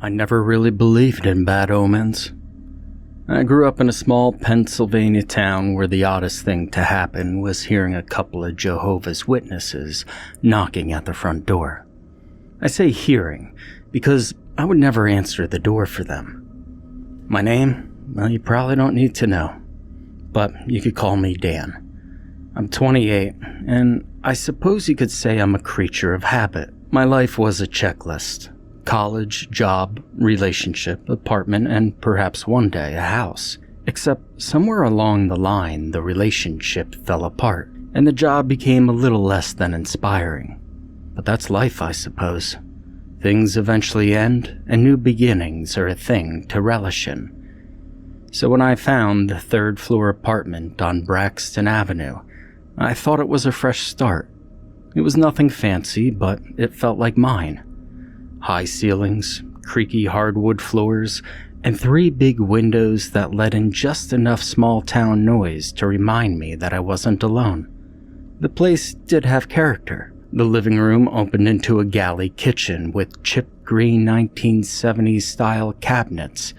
I never really believed in bad omens. I grew up in a small Pennsylvania town where the oddest thing to happen was hearing a couple of Jehovah's Witnesses knocking at the front door. I say hearing because I would never answer the door for them. My name? Well, you probably don't need to know, but you could call me Dan. I'm 28, and I suppose you could say I'm a creature of habit. My life was a checklist. College, job, relationship, apartment, and perhaps one day a house. Except somewhere along the line, the relationship fell apart, and the job became a little less than inspiring. But that's life, I suppose. Things eventually end, and new beginnings are a thing to relish in. So when I found the third-floor apartment on Braxton Avenue, I thought it was a fresh start. It was nothing fancy, but it felt like mine. High ceilings, creaky hardwood floors, and 3 big windows that let in just enough small-town noise to remind me that I wasn't alone. The place did have character. The living room opened into a galley kitchen with chipped green 1970s-style cabinets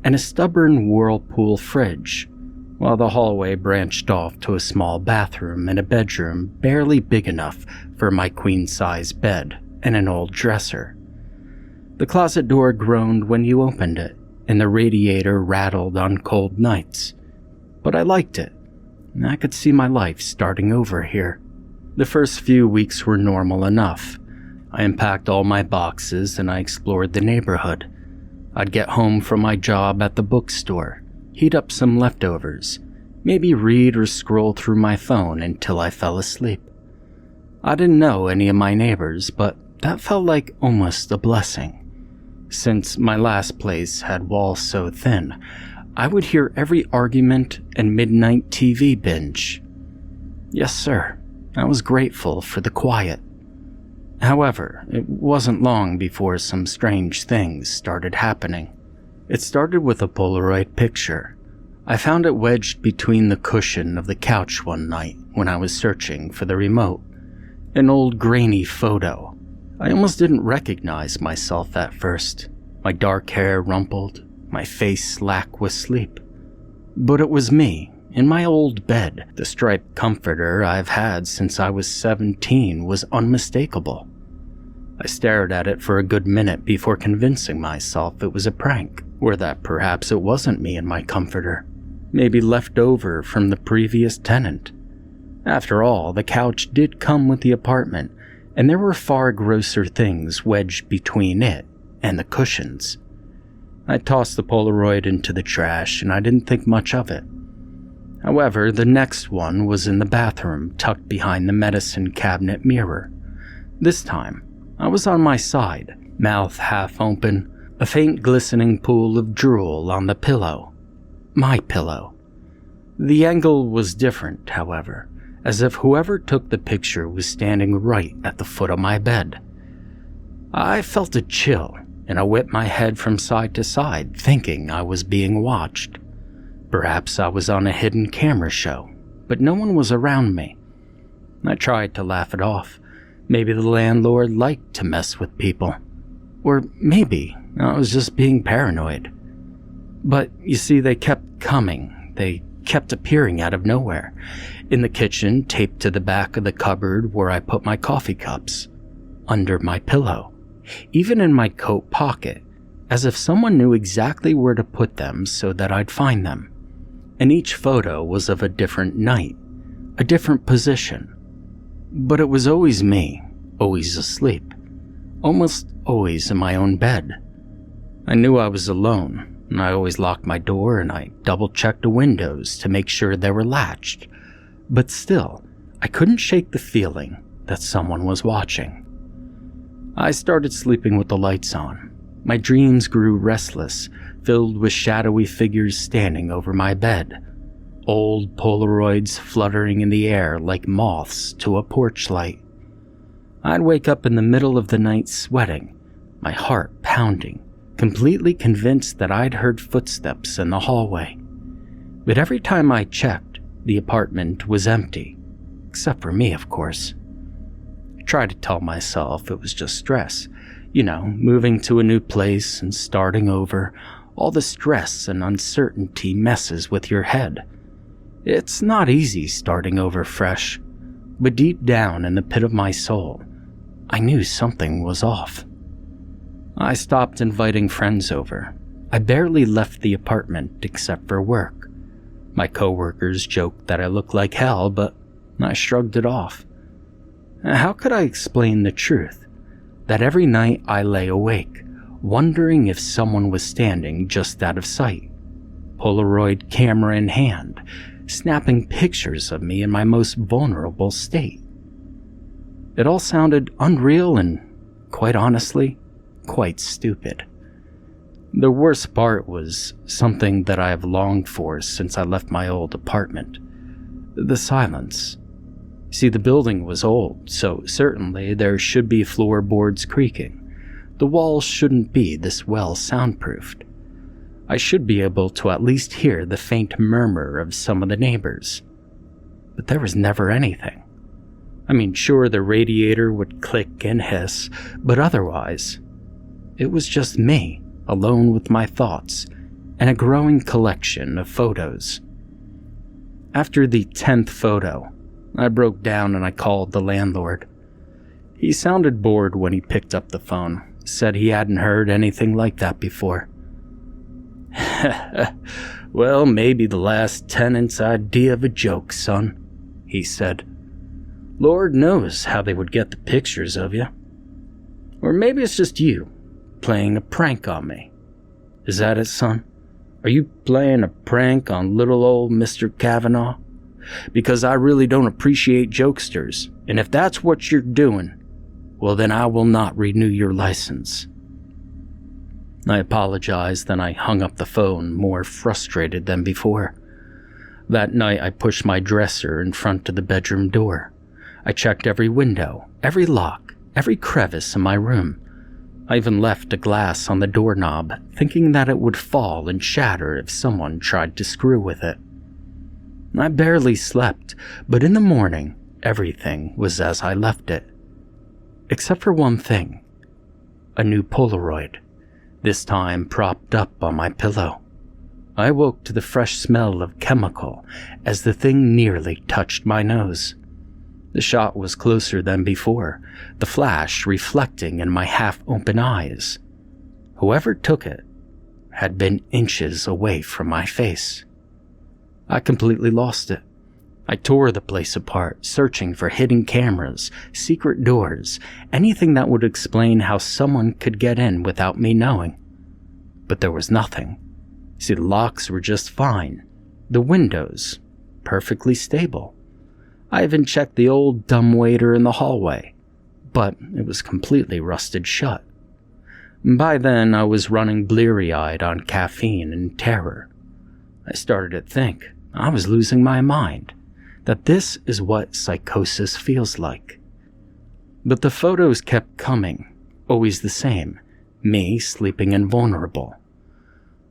and a stubborn Whirlpool fridge, while the hallway branched off to a small bathroom and a bedroom barely big enough for my queen-size bed and an old dresser. The closet door groaned when you opened it, and the radiator rattled on cold nights. But I liked it, and I could see my life starting over here. The first few weeks were normal enough. I unpacked all my boxes and I explored the neighborhood. I'd get home from my job at the bookstore, heat up some leftovers, maybe read or scroll through my phone until I fell asleep. I didn't know any of my neighbors, but that felt like almost a blessing. Since my last place had walls so thin, I would hear every argument and midnight TV binge. Yes, sir, I was grateful for the quiet. However, it wasn't long before some strange things started happening. It started with a Polaroid picture. I found it wedged between the cushion of the couch one night when I was searching for the remote. An old grainy photo. I almost didn't recognize myself at first. My dark hair rumpled, my face slack with sleep. But it was me, in my old bed. The striped comforter I've had since I was 17 was unmistakable. I stared at it for a good minute before convincing myself it was a prank, or that perhaps it wasn't me in my comforter, maybe left over from the previous tenant. After all, the couch did come with the apartment, and there were far grosser things wedged between it and the cushions. I tossed the Polaroid into the trash and I didn't think much of it. However, the next one was in the bathroom tucked behind the medicine cabinet mirror. This time, I was on my side, mouth half open, a faint glistening pool of drool on the pillow. My pillow. The angle was different, however, as if whoever took the picture was standing right at the foot of my bed. I felt a chill, and I whipped my head from side to side, thinking I was being watched. Perhaps I was on a hidden camera show, but no one was around me. I tried to laugh it off. Maybe the landlord liked to mess with people. Or maybe I was just being paranoid. But you see, they kept coming. They kept appearing out of nowhere. In the kitchen, taped to the back of the cupboard where I put my coffee cups. Under my pillow. Even in my coat pocket. As if someone knew exactly where to put them so that I'd find them. And each photo was of a different night. A different position. But it was always me. Always asleep. Almost always in my own bed. I knew I was alone. And I always locked my door and I double-checked the windows to make sure they were latched. But still, I couldn't shake the feeling that someone was watching. I started sleeping with the lights on. My dreams grew restless, filled with shadowy figures standing over my bed. Old Polaroids fluttering in the air like moths to a porch light. I'd wake up in the middle of the night sweating, my heart pounding, completely convinced that I'd heard footsteps in the hallway. But every time I checked, the apartment was empty, except for me, of course. I tried to tell myself it was just stress. Moving to a new place and starting over, all the stress and uncertainty messes with your head. It's not easy starting over fresh, but deep down in the pit of my soul, I knew something was off. I stopped inviting friends over. I barely left the apartment except for work. My coworkers joked that I looked like hell, but I shrugged it off. How could I explain the truth? That every night I lay awake, wondering if someone was standing just out of sight, Polaroid camera in hand, snapping pictures of me in my most vulnerable state. It all sounded unreal and, quite honestly, quite stupid. The worst part was something that I have longed for since I left my old apartment. The silence. See, the building was old, so certainly there should be floorboards creaking. The walls shouldn't be this well soundproofed. I should be able to at least hear the faint murmur of some of the neighbors. But there was never anything. Sure, the radiator would click and hiss, but otherwise, it was just me, alone with my thoughts, and a growing collection of photos. After the 10th photo, I broke down and I called the landlord. He sounded bored when he picked up the phone, said he hadn't heard anything like that before. "Well, maybe the last tenant's idea of a joke, son," he said. "Lord knows how they would get the pictures of you. Or maybe it's just you, playing a prank on me. Is that it, son? Are you playing a prank on little old Mr. Kavanaugh? Because I really don't appreciate jokesters, and if that's what you're doing, well then I will not renew your license." I apologized, then I hung up the phone, more frustrated than before. That night I pushed my dresser in front of the bedroom door. I checked every window, every lock, every crevice in my room. I even left a glass on the doorknob, thinking that it would fall and shatter if someone tried to screw with it. I barely slept, but in the morning, everything was as I left it. Except for one thing. A new Polaroid, this time propped up on my pillow. I woke to the fresh smell of chemical as the thing nearly touched my nose. The shot was closer than before, the flash reflecting in my half-open eyes. Whoever took it had been inches away from my face. I completely lost it. I tore the place apart, searching for hidden cameras, secret doors, anything that would explain how someone could get in without me knowing. But there was nothing. See, the locks were just fine. The windows, perfectly stable. I even checked the old dumbwaiter in the hallway, but it was completely rusted shut. By then, I was running bleary-eyed on caffeine and terror. I started to think I was losing my mind, that this is what psychosis feels like. But the photos kept coming, always the same, me sleeping invulnerable.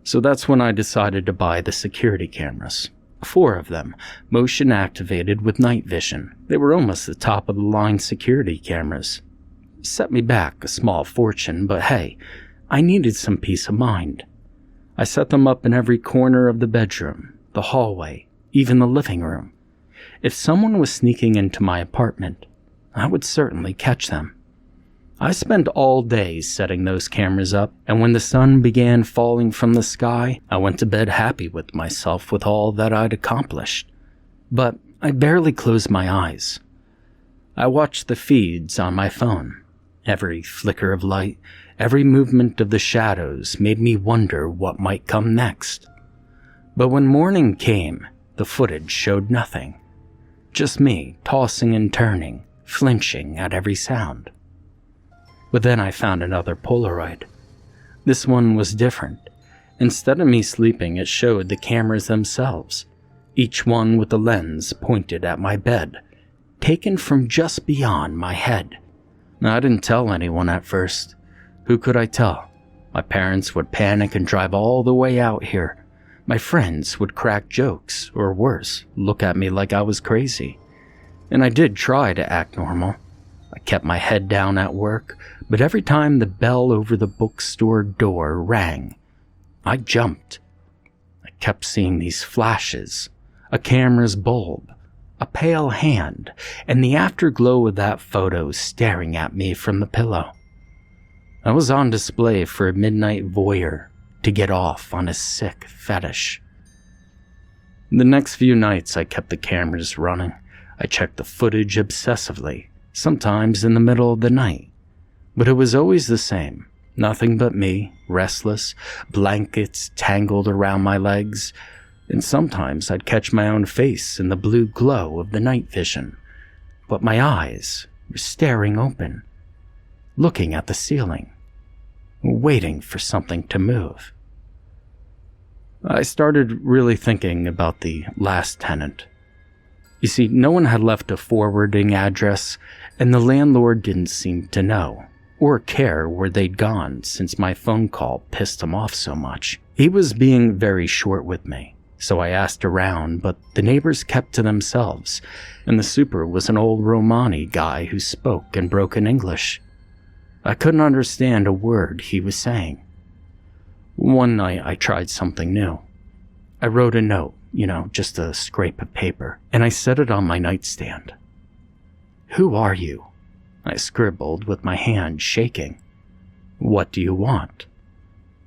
So that's when I decided to buy the security cameras. 4 of them, motion activated with night vision. They were almost the top of the line security cameras. Set me back a small fortune, but hey, I needed some peace of mind. I set them up in every corner of the bedroom, the hallway, even the living room. If someone was sneaking into my apartment, I would certainly catch them. I spent all day setting those cameras up, and when the sun began falling from the sky, I went to bed happy with myself with all that I'd accomplished. But I barely closed my eyes. I watched the feeds on my phone. Every flicker of light, every movement of the shadows made me wonder what might come next. But when morning came, the footage showed nothing. Just me tossing and turning, flinching at every sound. But then I found another Polaroid. This one was different. Instead of me sleeping, it showed the cameras themselves, each one with a lens pointed at my bed, taken from just beyond my head. I didn't tell anyone at first. Who could I tell? My parents would panic and drive all the way out here. My friends would crack jokes, or worse, look at me like I was crazy. And I did try to act normal. I kept my head down at work, but every time the bell over the bookstore door rang, I jumped. I kept seeing these flashes, a camera's bulb, a pale hand, and the afterglow of that photo staring at me from the pillow. I was on display for a midnight voyeur to get off on a sick fetish. The next few nights I kept the cameras running. I checked the footage obsessively, sometimes in the middle of the night. But it was always the same. Nothing but me, restless, blankets tangled around my legs, and sometimes I'd catch my own face in the blue glow of the night vision. But my eyes were staring open, looking at the ceiling, waiting for something to move. I started really thinking about the last tenant. You see, no one had left a forwarding address, and the landlord didn't seem to know or care where they'd gone since my phone call pissed him off so much. He was being very short with me, so I asked around, but the neighbors kept to themselves, and the super was an old Romani guy who spoke in broken English. I couldn't understand a word he was saying. One night I tried something new. I wrote a note, just a scrap of paper, and I set it on my nightstand. "Who are you?" I scribbled with my hand shaking. "What do you want?"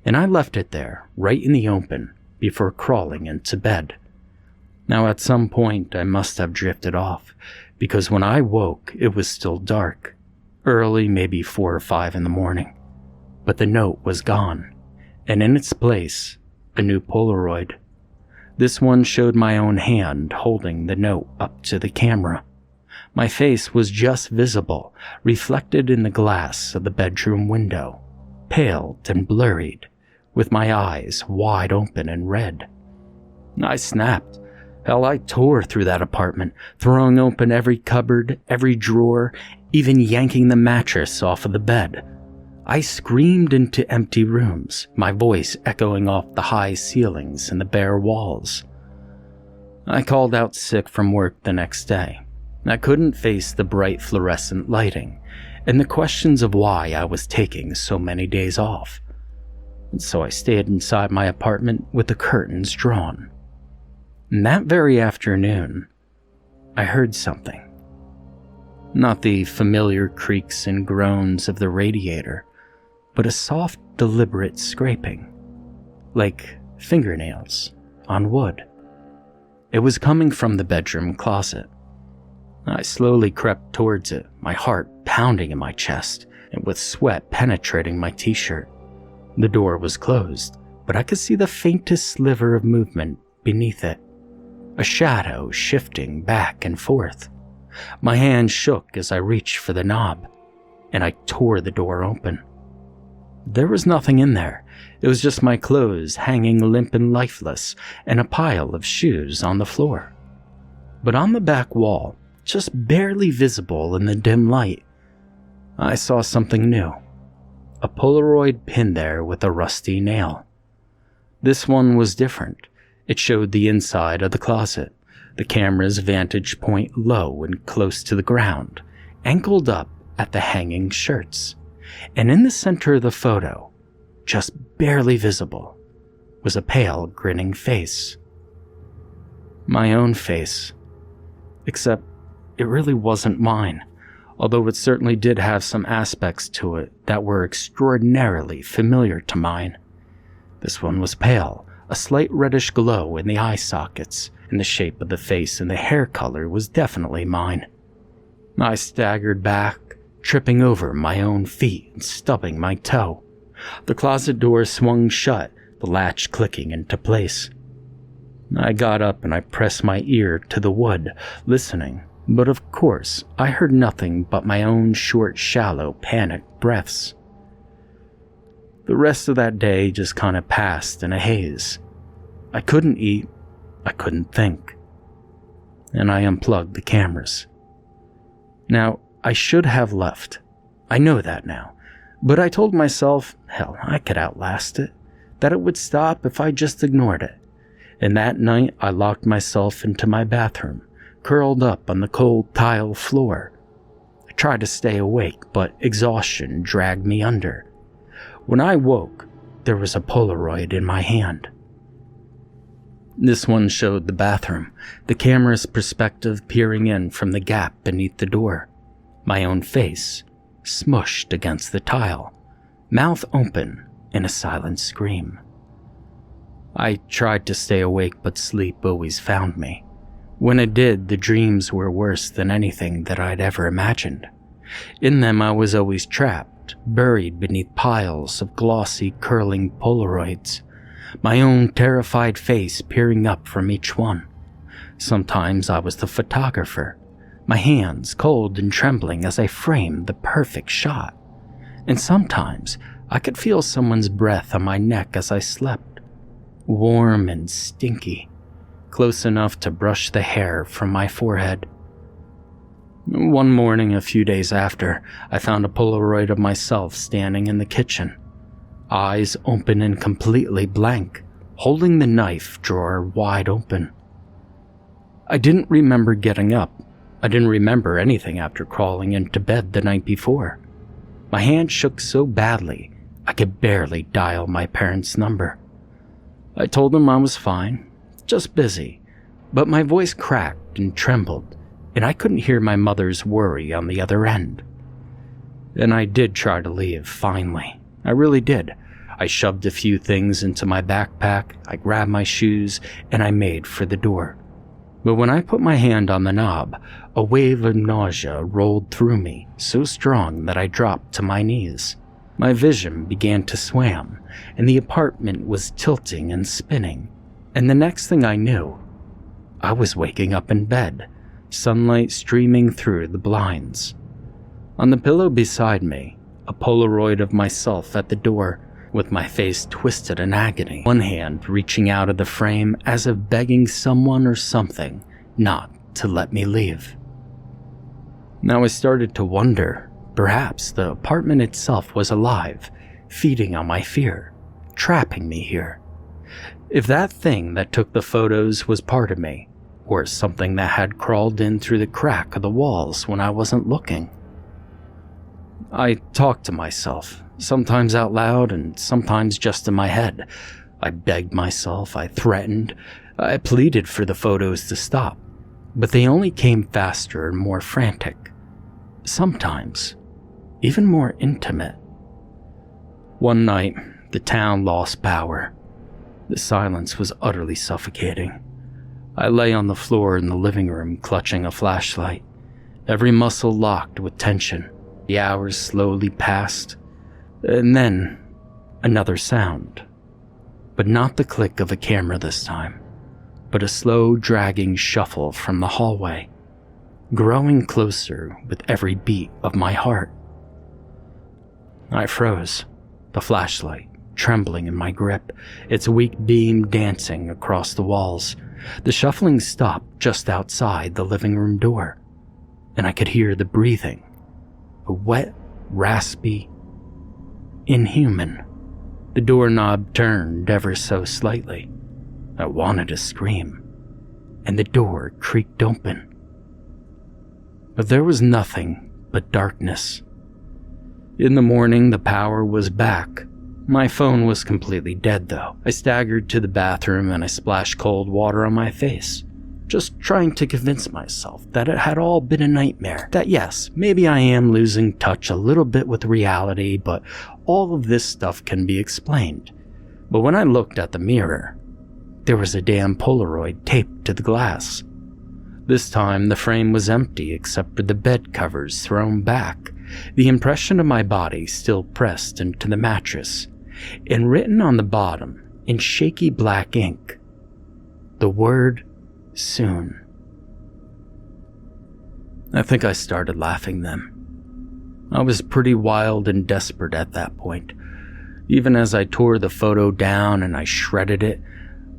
And I left it there, right in the open, before crawling into bed. Now at some point I must have drifted off, because when I woke it was still dark. Early, maybe 4 or 5 in the morning. But the note was gone, and in its place, a new Polaroid. This one showed my own hand holding the note up to the camera. My face was just visible, reflected in the glass of the bedroom window, paled and blurred, with my eyes wide open and red. I snapped. Hell, I tore through that apartment, throwing open every cupboard, every drawer, even yanking the mattress off of the bed. I screamed into empty rooms, my voice echoing off the high ceilings and the bare walls. I called out sick from work the next day. I couldn't face the bright fluorescent lighting and the questions of why I was taking so many days off. And so I stayed inside my apartment with the curtains drawn. And that very afternoon, I heard something. Not the familiar creaks and groans of the radiator, but a soft, deliberate scraping, like fingernails on wood. It was coming from the bedroom closet. I slowly crept towards it, my heart pounding in my chest, and with sweat penetrating my t-shirt. The door was closed, but I could see the faintest sliver of movement beneath it, a shadow shifting back and forth. My hand shook as I reached for the knob, and I tore the door open. There was nothing in there. It was just my clothes hanging limp and lifeless, and a pile of shoes on the floor. But on the back wall, just barely visible in the dim light, I saw something new. A Polaroid pinned there with a rusty nail. This one was different. It showed the inside of the closet, the camera's vantage point low and close to the ground, angled up at the hanging shirts. And in the center of the photo, just barely visible, was a pale, grinning face. My own face. Except it really wasn't mine, although it certainly did have some aspects to it that were extraordinarily familiar to mine. This one was pale, a slight reddish glow in the eye sockets, and the shape of the face and the hair color was definitely mine. I staggered back, tripping over my own feet and stubbing my toe. The closet door swung shut, the latch clicking into place. I got up and I pressed my ear to the wood, listening, but of course I heard nothing but my own short, shallow, panicked breaths. The rest of that day just kind of passed in a haze. I couldn't eat, I couldn't think, and I unplugged the cameras. Now, I should have left. I know that now. But I told myself, hell, I could outlast it, that it would stop if I just ignored it. And that night, I locked myself into my bathroom, curled up on the cold tile floor. I tried to stay awake, but exhaustion dragged me under. When I woke, there was a Polaroid in my hand. This one showed the bathroom, the camera's perspective peering in from the gap beneath the door. My own face, smushed against the tile, mouth open in a silent scream. I tried to stay awake, but sleep always found me. When it did, the dreams were worse than anything that I'd ever imagined. In them, I was always trapped, buried beneath piles of glossy, curling Polaroids, my own terrified face peering up from each one. Sometimes I was the photographer, my hands cold and trembling as I framed the perfect shot. And sometimes I could feel someone's breath on my neck as I slept, warm and stinky, close enough to brush the hair from my forehead. One morning, a few days after, I found a Polaroid of myself standing in the kitchen, eyes open and completely blank, holding the knife drawer wide open. I didn't remember getting up. I didn't remember anything after crawling into bed the night before. My hand shook so badly, I could barely dial my parents' number. I told them I was fine, just busy, but my voice cracked and trembled, and I couldn't hear my mother's worry on the other end. And I did try to leave, finally. I really did. I shoved a few things into my backpack, I grabbed my shoes, and I made for the door. But when I put my hand on the knob, a wave of nausea rolled through me, so strong that I dropped to my knees. My vision began to swam, and the apartment was tilting and spinning. And the next thing I knew, I was waking up in bed, sunlight streaming through the blinds. On the pillow beside me, a Polaroid of myself at the door, with my face twisted in agony, one hand reaching out of the frame as if begging someone or something not to let me leave. Now I started to wonder, perhaps the apartment itself was alive, feeding on my fear, trapping me here. If that thing that took the photos was part of me, or something that had crawled in through the crack of the walls when I wasn't looking. I talked to myself, sometimes out loud and sometimes just in my head. I begged myself, I threatened, I pleaded for the photos to stop, but they only came faster and more frantic. Sometimes, even more intimate. One night, the town lost power. The silence was utterly suffocating. I lay on the floor in the living room clutching a flashlight, every muscle locked with tension. The hours slowly passed, and then another sound. But not the click of a camera this time, but a slow dragging shuffle from the hallway, growing closer with every beat of my heart. I froze, the flashlight trembling in my grip, its weak beam dancing across the walls. The shuffling stopped just outside the living room door, and I could hear the breathing, a wet, raspy, inhuman. The doorknob turned ever so slightly. I wanted to scream, and the door creaked open. But there was nothing but darkness. In the morning, the power was back. My phone was completely dead, though. I staggered to the bathroom and I splashed cold water on my face, just trying to convince myself that it had all been a nightmare. That yes, maybe I am losing touch a little bit with reality, but all of this stuff can be explained. But when I looked at the mirror, there was a damn Polaroid taped to the glass. This time, the frame was empty except for the bed covers thrown back, the impression of my body still pressed into the mattress, and written on the bottom in shaky black ink, the word soon. I think I started laughing then. I was pretty wild and desperate at that point. Even as I tore the photo down and I shredded it,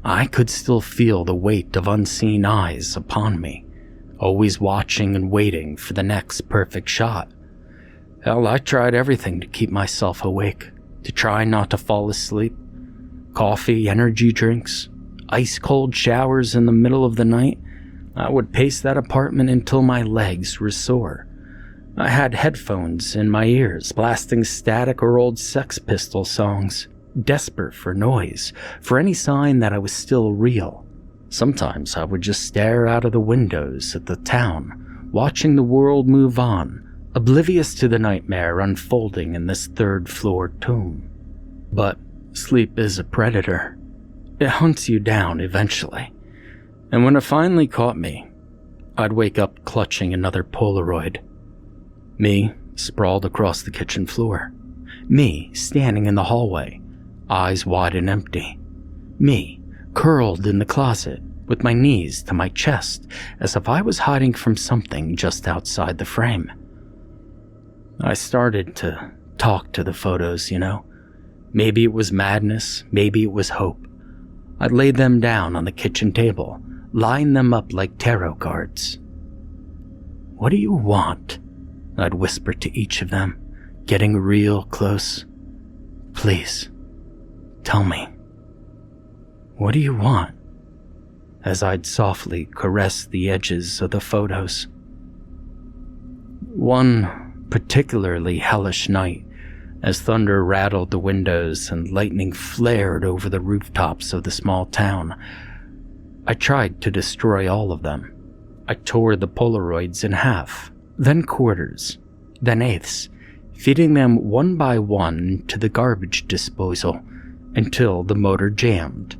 I could still feel the weight of unseen eyes upon me, always watching and waiting for the next perfect shot. Hell, I tried everything to keep myself awake, to try not to fall asleep. Coffee, energy drinks, ice-cold showers in the middle of the night. I would pace that apartment until my legs were sore. I had headphones in my ears, blasting Static or old Sex Pistol songs, desperate for noise, for any sign that I was still real. Sometimes I would just stare out of the windows at the town, watching the world move on, oblivious to the nightmare unfolding in this third-floor tomb. But sleep is a predator. It hunts you down eventually. And when it finally caught me, I'd wake up clutching another Polaroid. Me, sprawled across the kitchen floor. Me, standing in the hallway, eyes wide and empty. Me, curled in the closet, with my knees to my chest, as if I was hiding from something just outside the frame. I started to talk to the photos, Maybe it was madness, maybe it was hope. I'd lay them down on the kitchen table, line them up like tarot cards. "What do you want?" I'd whisper to each of them, getting real close. "Please, tell me. What do you want?" As I'd softly caress the edges of the photos. One particularly hellish night, as thunder rattled the windows and lightning flared over the rooftops of the small town, I tried to destroy all of them. I tore the Polaroids in half, then quarters, then eighths, feeding them one by one to the garbage disposal until the motor jammed.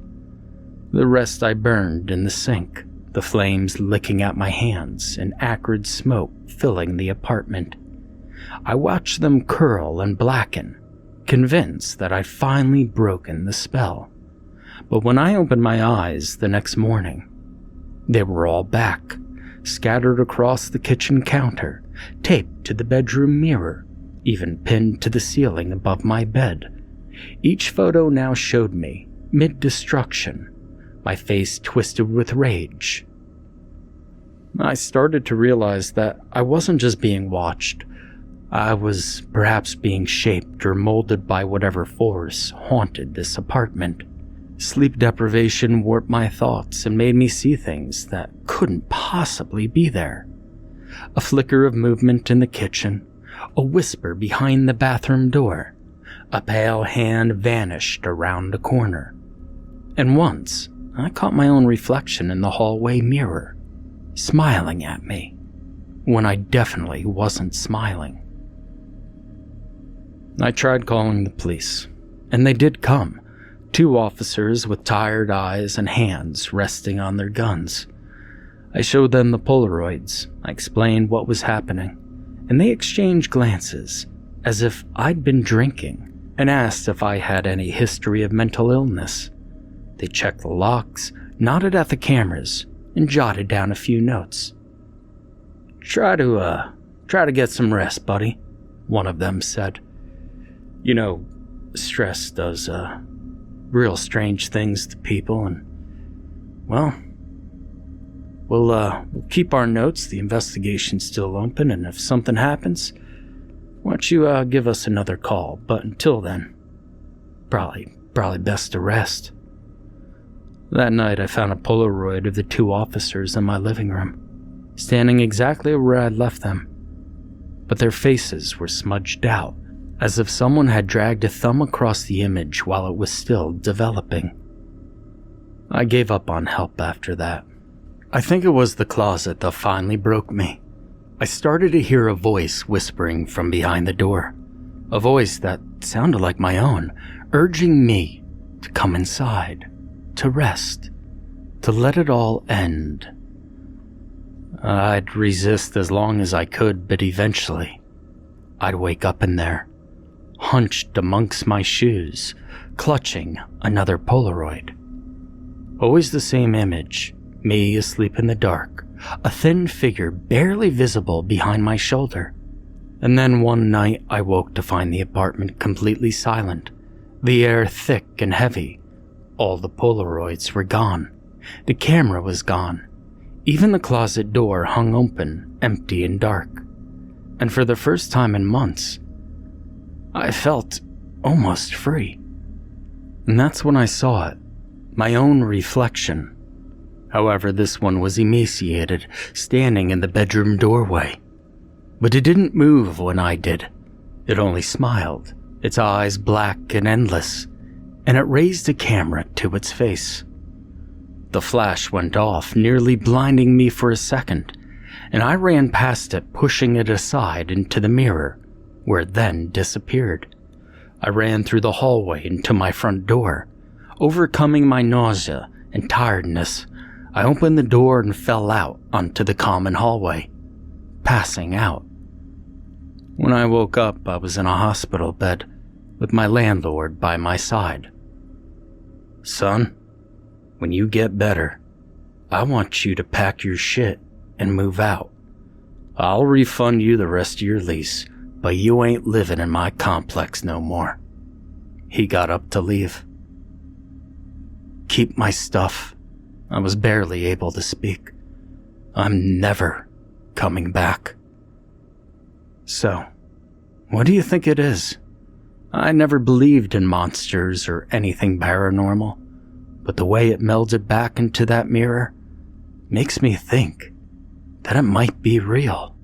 The rest I burned in the sink, the flames licking at my hands and acrid smoke filling the apartment. I watched them curl and blacken, convinced that I'd finally broken the spell. But when I opened my eyes the next morning, they were all back, scattered across the kitchen counter, taped to the bedroom mirror, even pinned to the ceiling above my bed. Each photo now showed me, mid-destruction, my face twisted with rage. I started to realize that I wasn't just being watched. I was perhaps being shaped or molded by whatever force haunted this apartment. Sleep deprivation warped my thoughts and made me see things that couldn't possibly be there. A flicker of movement in the kitchen, a whisper behind the bathroom door, a pale hand vanished around a corner. And once, I caught my own reflection in the hallway mirror, smiling at me, when I definitely wasn't smiling. I tried calling the police, and they did come. 2 officers with tired eyes and hands resting on their guns. I showed them the Polaroids. I explained what was happening, and they exchanged glances, as if I'd been drinking, and asked if I had any history of mental illness. They checked the locks, nodded at the cameras, and jotted down a few notes. Try to get some rest, buddy," one of them said. Stress does, real strange things to people, and, well, we'll keep our notes. The investigation's still open, and if something happens, why don't you, give us another call? But until then, probably best to rest. That night, I found a Polaroid of the 2 officers in my living room, standing exactly where I'd left them, but their faces were smudged out, as if someone had dragged a thumb across the image while it was still developing. I gave up on help after that. I think it was the closet that finally broke me. I started to hear a voice whispering from behind the door, a voice that sounded like my own, urging me to come inside, to rest, to let it all end. I'd resist as long as I could, but eventually, I'd wake up in there, hunched amongst my shoes, clutching another Polaroid. Always the same image, me asleep in the dark, a thin figure barely visible behind my shoulder. And then one night I woke to find the apartment completely silent, the air thick and heavy. All the Polaroids were gone. The camera was gone. Even the closet door hung open, empty and dark. And for the first time in months, I felt almost free. And that's when I saw it, my own reflection. However, this one was emaciated, standing in the bedroom doorway. but it didn't move when I did. It only smiled, its eyes black and endless, and it raised a camera to its face. The flash went off, nearly blinding me for a second, and I ran past it, pushing it aside into the mirror, where it then disappeared. I ran through the hallway into my front door. Overcoming my nausea and tiredness, I opened the door and fell out onto the common hallway, passing out. When I woke up, I was in a hospital bed with my landlord by my side. "Son, when you get better, I want you to pack your shit and move out. I'll refund you the rest of your lease, but you ain't living in my complex no more." He got up to leave. "Keep my stuff." I was barely able to speak. "I'm never coming back." So, what do you think it is? I never believed in monsters or anything paranormal, but the way it melded back into that mirror makes me think that it might be real.